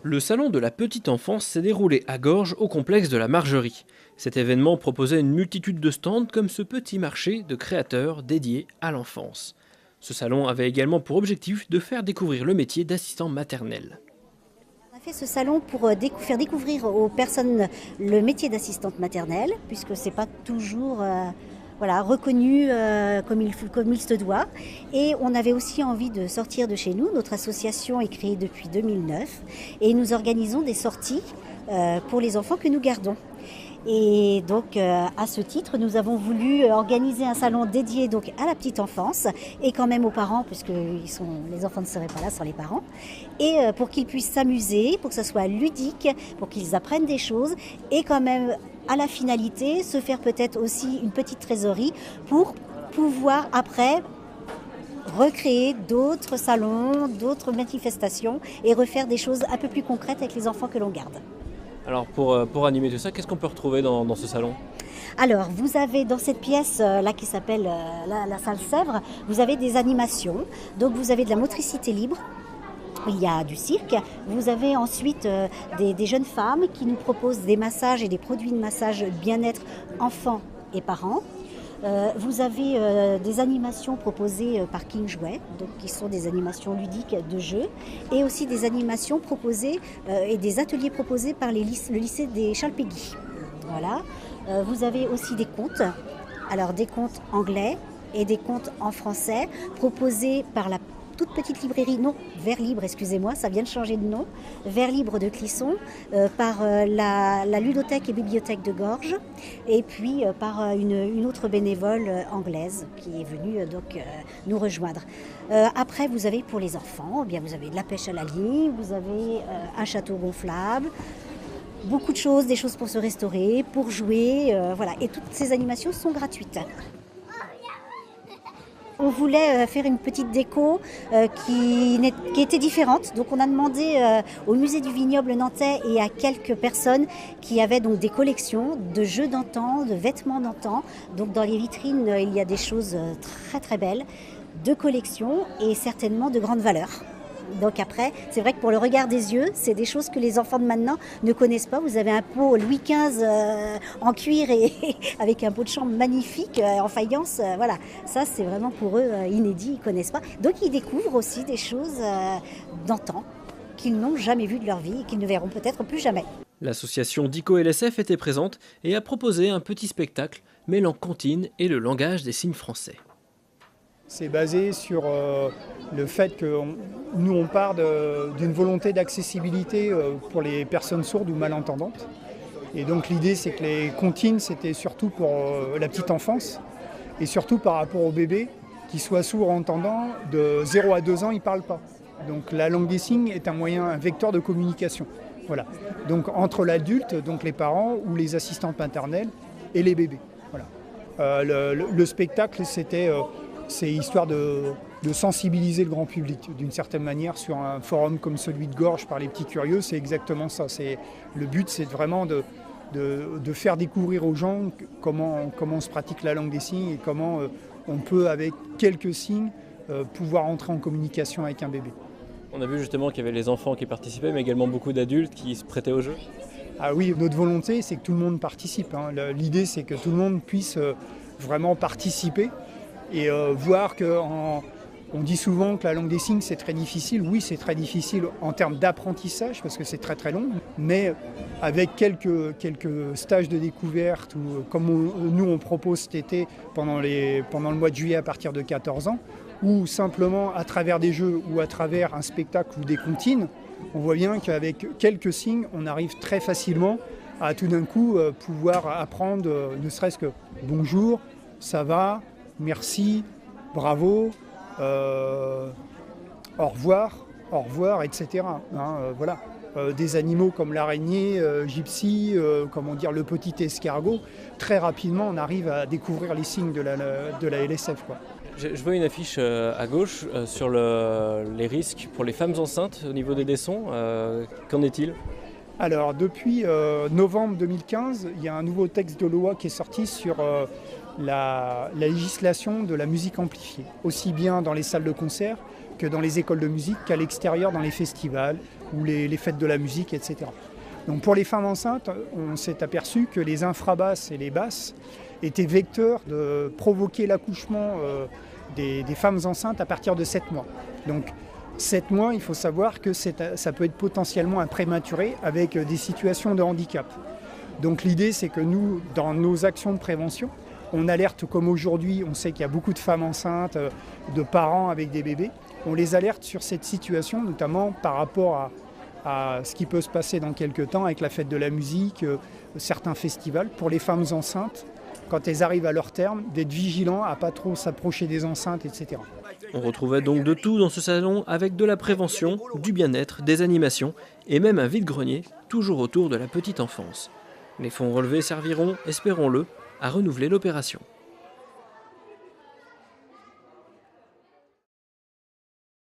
Le salon de la petite enfance s'est déroulé à Gorges au complexe de la Margerie. Cet événement proposait une multitude de stands comme ce petit marché de créateurs dédié à l'enfance. Ce salon avait également pour objectif de faire découvrir le métier d'assistant maternel. On a fait ce salon pour faire découvrir aux personnes le métier d'assistante maternelle, puisque ce n'est pas toujours reconnu comme il se doit. Et on avait aussi envie de sortir de chez nous. Notre association est créée depuis 2009 et nous organisons des sorties pour les enfants que nous gardons. Et donc à ce titre, nous avons voulu organiser un salon dédié donc à la petite enfance et quand même aux parents, puisque les enfants ne seraient pas là sans les parents, et pour qu'ils puissent s'amuser, pour que ça soit ludique, pour qu'ils apprennent des choses et quand même à la finalité se faire peut-être aussi une petite trésorerie pour pouvoir après recréer d'autres salons, d'autres manifestations et refaire des choses un peu plus concrètes avec les enfants que l'on garde. Alors pour animer tout ça, qu'est-ce qu'on peut retrouver dans ce salon ? Alors, vous avez dans cette pièce là qui s'appelle la salle Sèvres, vous avez des animations. Donc, vous avez de la motricité libre. Il y a du cirque. Vous avez ensuite des jeunes femmes qui nous proposent des massages et des produits de massage bien-être enfants et parents. Vous avez des animations proposées par King Jouet, donc qui sont des animations ludiques de jeu, et aussi des animations proposées et des ateliers proposés par le lycée des Charles Péguy. Voilà. Vous avez aussi des contes, alors des contes anglais et des contes en français proposés par la toute petite librairie, non, Vers Libre, excusez-moi, ça vient de changer de nom, Vers Libre de Clisson, par la ludothèque et bibliothèque de Gorges, et puis par une autre bénévole anglaise qui est venue nous rejoindre. Après, vous avez pour les enfants, eh bien, vous avez de la pêche à la ligne, vous avez un château gonflable, beaucoup de choses, des choses pour se restaurer, pour jouer, voilà. Et toutes ces animations sont gratuites. On voulait faire une petite déco qui était différente. Donc on a demandé au musée du vignoble nantais et à quelques personnes qui avaient donc des collections de jeux d'antan, de vêtements d'antan. Donc dans les vitrines, il y a des choses très très belles, de collections et certainement de grande valeur. Donc après, c'est vrai que pour le regard des yeux, c'est des choses que les enfants de maintenant ne connaissent pas. Vous avez un pot Louis XV en cuir et avec un pot de chambre magnifique en faïence. Voilà, ça c'est vraiment pour eux inédit, ils ne connaissent pas. Donc ils découvrent aussi des choses d'antan qu'ils n'ont jamais vues de leur vie et qu'ils ne verront peut-être plus jamais. L'association Dico LSF était présente et a proposé un petit spectacle mêlant comptine et le langage des signes français. C'est basé sur le fait que nous on part d'une volonté d'accessibilité pour les personnes sourdes ou malentendantes. Et donc l'idée c'est que les comptines c'était surtout pour la petite enfance et surtout par rapport aux bébés qui soient sourds ou entendants, de 0 à 2 ans ils ne parlent pas. Donc la langue des signes est un vecteur de communication. Voilà. Donc entre l'adulte, donc les parents ou les assistantes maternelles et les bébés. Voilà. Le spectacle c'est histoire de sensibiliser le grand public d'une certaine manière sur un forum comme celui de Gorges par les petits curieux, c'est exactement ça. Le but c'est vraiment de faire découvrir aux gens comment se pratique la langue des signes et comment on peut avec quelques signes pouvoir entrer en communication avec un bébé. On a vu justement qu'il y avait les enfants qui participaient, mais également beaucoup d'adultes qui se prêtaient au jeu. Ah oui, notre volonté c'est que tout le monde participe. L'idée c'est que tout le monde puisse vraiment participer. Et voir on dit souvent que la langue des signes c'est très difficile. Oui, c'est très difficile en termes d'apprentissage parce que c'est très très long. Mais avec quelques stages de découverte ou comme nous on propose cet été pendant le mois de juillet à partir de 14 ans, ou simplement à travers des jeux ou à travers un spectacle ou des comptines, on voit bien qu'avec quelques signes on arrive très facilement à tout d'un coup pouvoir apprendre ne serait-ce que bonjour, ça va, merci, bravo, au revoir, etc. Voilà. Des animaux comme l'araignée, gypsy, le petit escargot, très rapidement on arrive à découvrir les signes de la LSF. Quoi. Je vois une affiche à gauche sur les risques pour les femmes enceintes au niveau des dessons. Qu'en est-il ? Alors depuis novembre 2015, il y a un nouveau texte de loi qui est sorti sur la législation de la musique amplifiée, aussi bien dans les salles de concert que dans les écoles de musique, qu'à l'extérieur dans les festivals ou les fêtes de la musique, etc. Donc pour les femmes enceintes, on s'est aperçu que les infrabasses et les basses étaient vecteurs de provoquer l'accouchement des femmes enceintes à partir de 7 mois. Donc 7 mois, il faut savoir que ça peut être potentiellement un prématuré avec des situations de handicap. Donc l'idée, c'est que nous, dans nos actions de prévention, on alerte comme aujourd'hui, on sait qu'il y a beaucoup de femmes enceintes, de parents avec des bébés. On les alerte sur cette situation, notamment par rapport à ce qui peut se passer dans quelques temps avec la fête de la musique, certains festivals. Pour les femmes enceintes, quand elles arrivent à leur terme, d'être vigilants à ne pas trop s'approcher des enceintes, etc. On retrouvait donc de tout dans ce salon avec de la prévention, du bien-être, des animations et même un vide-grenier, toujours autour de la petite enfance. Les fonds relevés serviront, espérons-le, à renouveler l'opération.